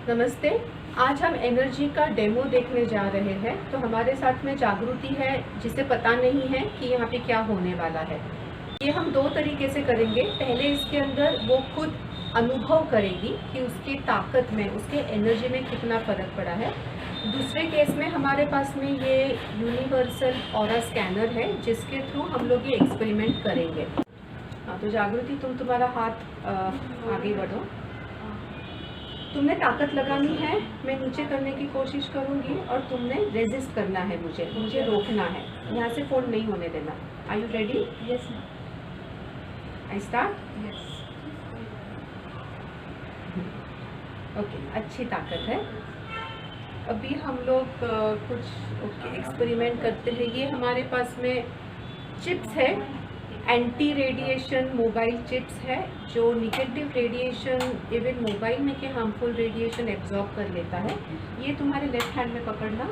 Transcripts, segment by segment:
नमस्ते। आज हम एनर्जी का डेमो देखने जा रहे हैं। तो हमारे साथ में जागृति है, जिसे पता नहीं है कि यहाँ पे क्या होने वाला है। ये हम दो तरीके से करेंगे। पहले इसके अंदर वो खुद अनुभव करेगी कि उसकी ताकत में, उसके एनर्जी में कितना फ़र्क पड़ा है। दूसरे केस में हमारे पास में ये यूनिवर्सल ऑरा स्कैनर है, जिसके थ्रू हम लोग ये एक्सपेरिमेंट करेंगे। हाँ, तो जागृति तुम्हारा हाथ आगे बढ़ो। तुमने ताकत लगानी है, मैं नीचे करने की कोशिश करूंगी और तुमने रेजिस्ट करना है, मुझे रोकना है। यहाँ से फोल्ड नहीं होने देना। Are you ready? Yes I start? Yes. Okay, अच्छी ताकत है। अभी हम लोग कुछ एक्सपेरिमेंट करते हैं। ये हमारे पास में चिप्स है, एंटी रेडिएशन मोबाइल चिप्स है, जो निगेटिव रेडिएशन इवन मोबाइल में के हार्मफुल रेडिएशन एब्जॉर्ब कर लेता है। ये तुम्हारे लेफ्ट हैंड में पकड़ना।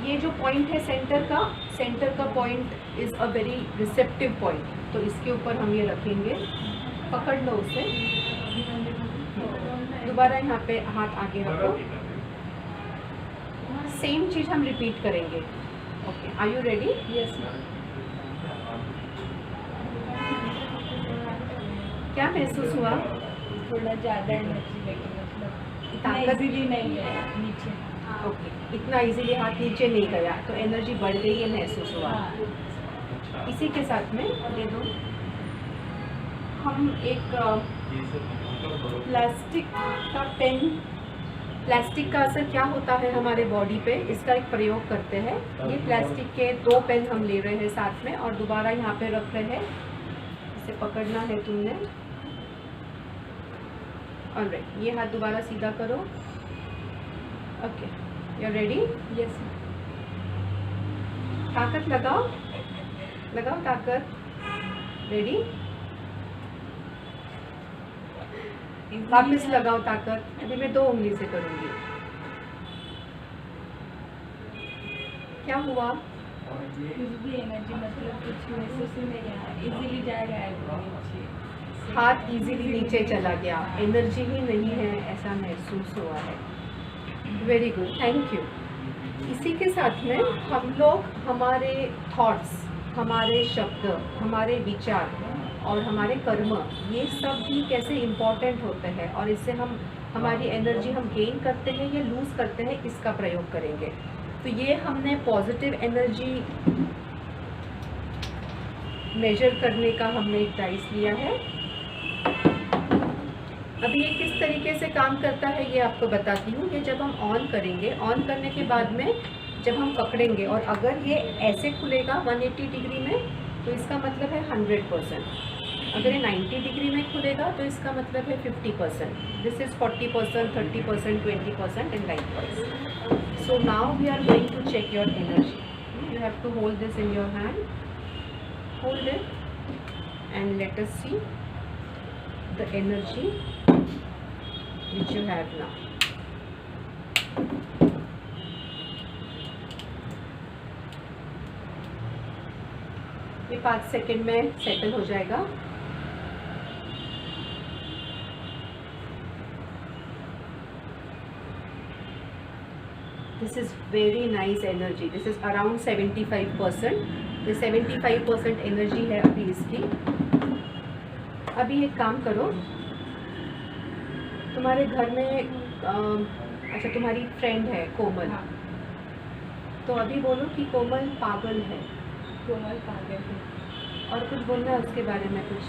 ये जो पॉइंट है सेंटर का point is a very receptive point. तो इसके ऊपर हम ये रखेंगे, पकड़ लो उसे। दोबारा यहाँ पे हाथ आगे रखो। सेम चीज़ हम रिपीट करेंगे। Okay, are you ready? Yes. क्या महसूस हुआ? थोड़ा ज़्यादा एनर्जी लगी, मतलब ताकत भी नहीं है नीचे। ओके, इतना इजीली हाथ नीचे नहीं गया, तो एनर्जी बढ़ गई है महसूस हुआ। इसी के साथ में दे दो। हम एक प्लास्टिक का असर क्या होता है हमारे बॉडी पे, इसका एक प्रयोग करते हैं। ये प्लास्टिक के 2 पेन हम ले रहे हैं साथ में और दोबारा यहाँ पे रख रहे हैं। इसे पकड़ना है तुमने। ऑलराइट, ये हाथ दोबारा सीधा करो। Okay, you are ready? Yes. ताकत लगाओ ताकत। रेडी? वापस लगाओ ताकत। अभी मैं 2 उंगली से करूंगी। क्या हुआ? कुछ भी एनर्जी, मतलब कुछ महसूस ही नहीं है। इजीली जाएगा नीचे। हाथ इजीली नीचे चला गया, एनर्जी ही नहीं है ऐसा महसूस हुआ है। Very good, thank you. इसी के साथ में हम लोग हमारे थॉट्स, हमारे शब्द, हमारे विचार और हमारे कर्म, ये सब भी कैसे इम्पोर्टेंट होते हैं और इससे हम हमारी एनर्जी हम गेन करते हैं या लूज़ करते हैं, इसका प्रयोग करेंगे। तो ये हमने पॉजिटिव एनर्जी मेजर करने का हमने एक डाइस लिया है। अभी ये किस तरीके से काम करता है ये आपको बताती हूँ। ये जब हम ऑन करेंगे, ऑन करने के बाद में जब हम पकड़ेंगे और अगर ये ऐसे खुलेगा 180 डिग्री में, तो इसका मतलब है 100%। अगर ये 90 डिग्री में खुलेगा तो इसका मतलब है 50%। This is 40%, 30%, 20% and likewise. So now we are going to check your energy. You have to hold this in your hand, hold it and let us see the energy which you have now. ये 5 second में settle हो जाएगा। This is very nice energy. This is around 75%। ये 75% energy है अभी इसकी। अभी एक काम करो, तुम्हारे घर में अच्छा तुम्हारी फ्रेंड है कोमल। हाँ। तो अभी बोलो कि कोमल पागल है। कोमल पागल है। और कुछ बोलना है उसके बारे में? कुछ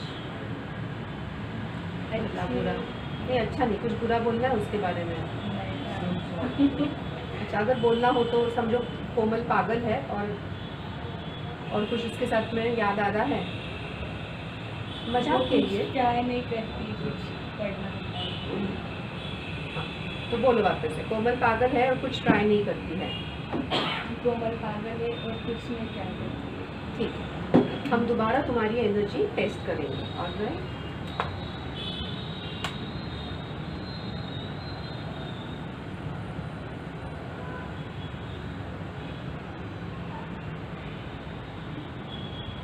बुरा नहीं, अच्छा नहीं, कुछ बुरा बोलना है उसके बारे में। अच्छा, अगर बोलना हो तो समझो कोमल पागल है और कुछ उसके साथ में याद आ रहा है मजाक के लिए। क्या नहीं करती, कुछ पढ़ना। तो बोलो वापस से, कोमल पागल है और कुछ ट्राई नहीं करती है। कोमल पागल है और कुछ नहीं क्या करती है। ठीक है, हम दोबारा तुम्हारी एनर्जी टेस्ट करेंगे। ऑलराइट,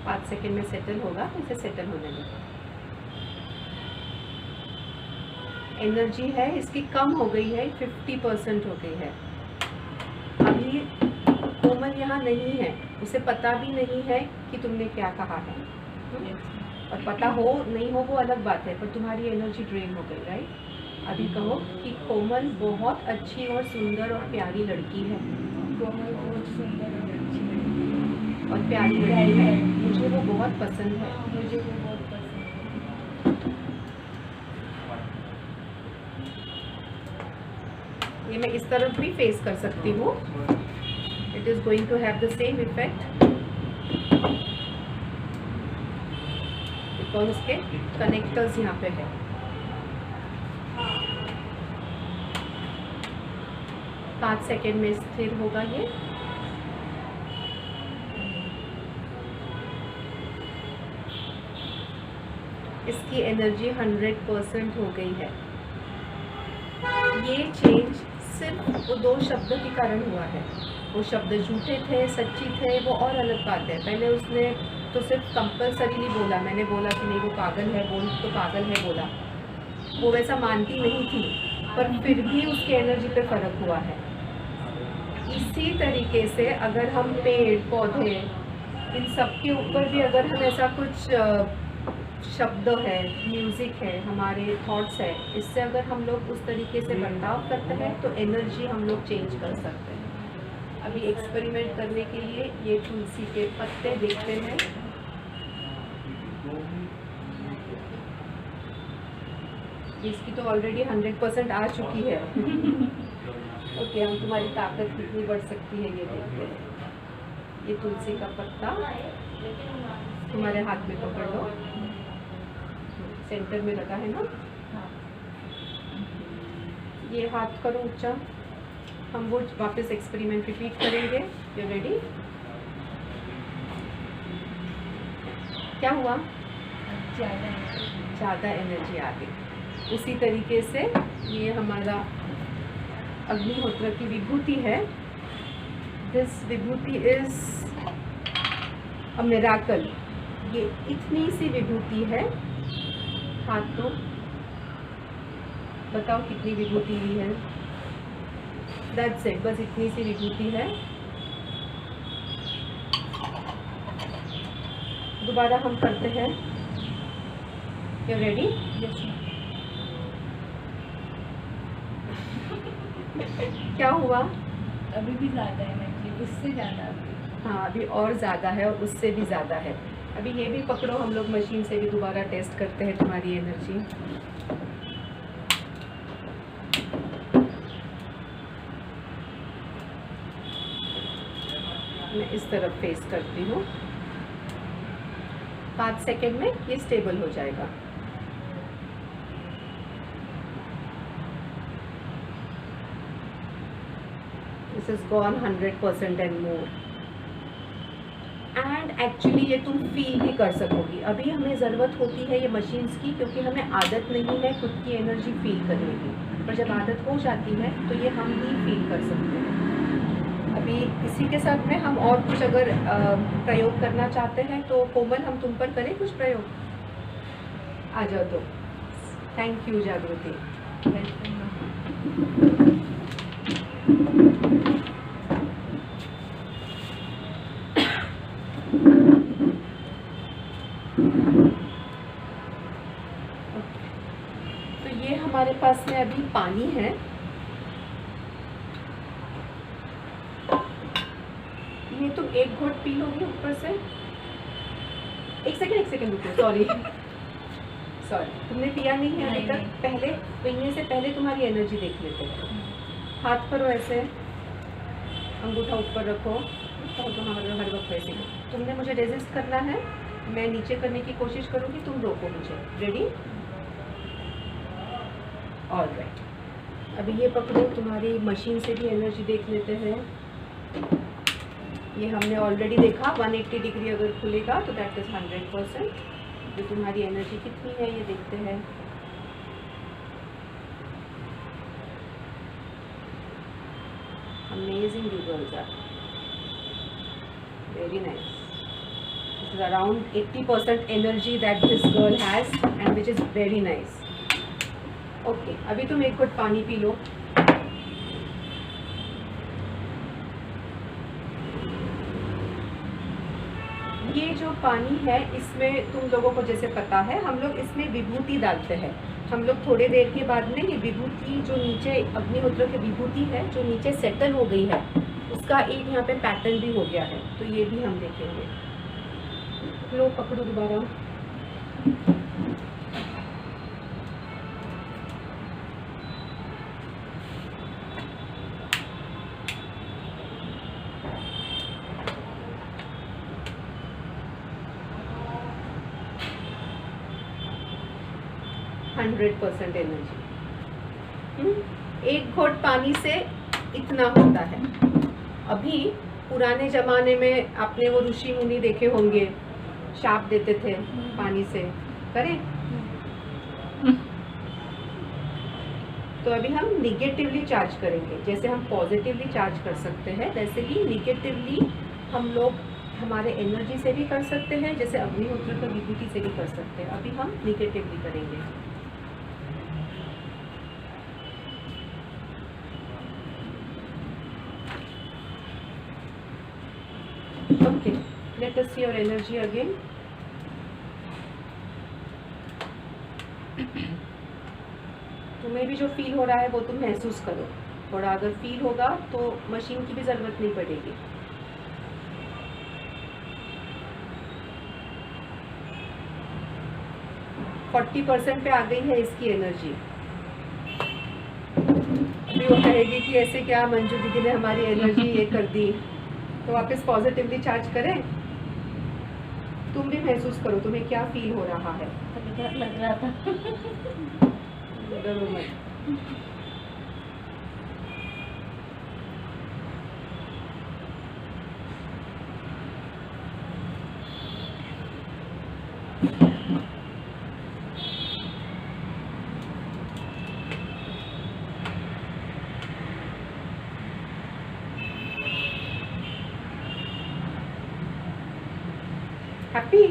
पाँच सेकेंड में सेटल होगा, इसे सेटल होने दो। एनर्जी है इसकी कम हो गई है, 50% हो गई है। अभी कोमल यहाँ नहीं है, उसे पता भी नहीं है कि तुमने क्या कहा है। और पता हो नहीं हो वो अलग बात है, पर तुम्हारी एनर्जी ड्रेन हो गई, राइट। अभी कहो कि कोमल बहुत अच्छी और सुंदर और प्यारी लड़की है। कोमल बहुत सुंदर और अच्छी है और प्यारी लड़की है, मुझे वो बहुत पसंद है। मुझे वो बहुत पसंद है। ये मैं इस तरफ भी फेस कर सकती हूँ। It is going to have the same effect because उसके कनेक्टर्स यहाँ पे है। पाँच सेकेंड में स्थिर होगा ये। इसकी एनर्जी 100% हो गई है। ये चेंज सिर्फ वो 2 शब्दों के कारण हुआ है। वो शब्द झूठे थे, सच्ची थे, वो और अलग बात है। पहले उसने तो सिर्फ कंपल्सरीली बोला, मैंने बोला कि नहीं वो पागल है, बोल तो पागल है बोला। वो वैसा मानती नहीं थी, पर फिर भी उसकी एनर्जी पे फ़र्क हुआ है। इसी तरीके से अगर हम पेड़ पौधे इन सब के ऊपर भी अगर हम ऐसा कुछ शब्द है, म्यूज़िक है, हमारे थॉट्स है, इससे अगर हम लोग उस तरीके से बर्ताव करते हैं तो एनर्जी हम लोग चेंज कर सकते हैं। अभी एक्सपेरिमेंट करने के लिए ये तुलसी के पत्ते देखते हैं। इसकी तो ऑलरेडी 100% आ चुकी है। ओके, हम तुम्हारी ताकत कितनी बढ़ सकती है ये देखते हैं। ये तुलसी का पत्ता तुम्हारे हाथ में पकड़ लो, सेंटर में लगा है ना। ये हाथ करो ऊंचा। हम वो वापस एक्सपेरिमेंट रिपीट करेंगे। You ready? क्या हुआ? ज़्यादा एनर्जी आ गई। उसी तरीके से ये हमारा अग्निहोत्र की विभूति है। This Vibhuti is a miracle. ये इतनी सी विभूति है। हाथ तो बताओ कितनी विभूति ली है। दैट्स इट, बस इतनी सी विभूति है। दोबारा हम करते हैं। You ready? क्या हुआ? अभी भी ज़्यादा एनर्जी, उससे ज़्यादा अभी। हाँ, अभी और ज़्यादा है और उससे भी ज़्यादा है। अभी ये भी पकड़ो, हम लोग मशीन से भी दोबारा टेस्ट करते हैं तुम्हारी एनर्जी। मैं इस तरफ फेस करती हूँ। 5 सेकेंड में ये स्टेबल हो जाएगा। This is gone 100% and more. And actually ये तुम फील भी कर सकोगी। अभी हमें ज़रूरत होती है ये मशीन्स की, क्योंकि हमें आदत नहीं है खुद की एनर्जी फील करने की। पर जब आदत हो जाती है तो ये हम ही फील कर सकते हैं। अभी इसी के साथ में हम और कुछ अगर प्रयोग करना चाहते हैं तो कोमल हम तुम पर करें कुछ प्रयोग? आ जाओ तो। थैंक यू जागृति। तो ये हमारे पास में अभी पानी है। ये तुम एक घोट पी लोगे ऊपर से। एक सेकंड रुको। सॉरी तुमने पिया नहीं है अभी तक। पहले पीने से पहले तुम्हारी एनर्जी देख लेते हैं। हाथ करो ऐसे, अंगूठा ऊपर रखो तो हमारे हर वक्त वैसे ही। तुमने मुझे रेजिस्ट करना है, मैं नीचे करने की कोशिश करूँगी, तुम रोको मुझे। रेडी? ऑलराइट। अभी ये पकड़ो, तुम्हारी मशीन से भी एनर्जी देख लेते हैं। ये हमने ऑलरेडी देखा 180 डिग्री अगर खुलेगा तो दैट इज़ 100%। जो तुम्हारी एनर्जी कितनी है ये देखते हैं। Amazing results are very nice. This is around 80% energy that this girl has and which is very nice. Okay, अभी तुम एक घुट पानी पी लो। ये जो पानी है इसमें तुम लोगों को जैसे पता है हम लोग इसमें विभूति डालते हैं। हम लोग थोड़ी देर के बाद में ये विभूति जो नीचे अग्निहोत्र की विभूति है जो नीचे सेटल हो गई है उसका एक यहाँ पे पैटर्न भी हो गया है, तो ये भी हम देखेंगे। लो पकड़ो दोबारा। %100% एनर्जी। एक घोट पानी से इतना होता है। अभी पुराने ज़माने में आपने वो ऋषि मुनि देखे होंगे, शाप देते थे पानी से, करें? तो अभी हम निगेटिवली चार्ज करेंगे। जैसे हम पॉजिटिवली चार्ज कर सकते हैं वैसे ही निगेटिवली हम लोग हमारे एनर्जी से भी कर सकते हैं, जैसे अग्निहोत्र का विभूति से भी कर सकते हैं। अभी हम निगेटिवली करेंगे। Okay, let us see your energy again. तुम्हें भी जो फील हो रहा है वो तुम महसूस करो। थोड़ा अगर फील होगा तो मशीन की भी ज़रूरत नहीं पड़ेगी। फोर्टी % पे आ गई है इसकी एनर्जी। अभी वो कहेगी कि ऐसे क्या मंजू दीदी ने हमारी एनर्जी ये कर दी, तो वापस पॉजिटिवली चार्ज करें। तुम भी महसूस करो तुम्हें क्या फील हो रहा है। लग रहा था। डरो मत। हैप्पी?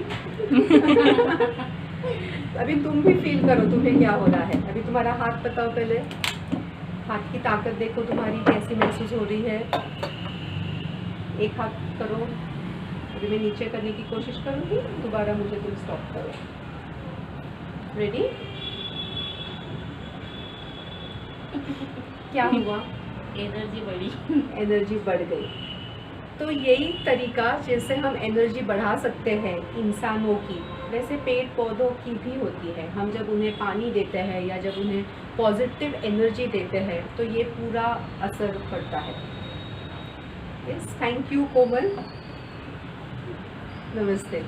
अभी तुम भी फील करो तुम्हें क्या हो रहा है। अभी तुम्हारा हाथ बताओ, पहले हाथ की ताकत देखो तुम्हारी कैसी महसूस हो रही है। एक हाथ करो। अभी मैं नीचे करने की कोशिश करूँगी, दोबारा मुझे तुम स्टॉप करो। रेडी? क्या हुआ? एनर्जी बढ़ी। एनर्जी बढ़ गई। तो यही तरीका जैसे हम एनर्जी बढ़ा सकते हैं इंसानों की, वैसे पेड़ पौधों की भी होती है। हम जब उन्हें पानी देते हैं या जब उन्हें पॉजिटिव एनर्जी देते हैं तो ये पूरा असर पड़ता है। यस, थैंक यू कोमल। नमस्ते।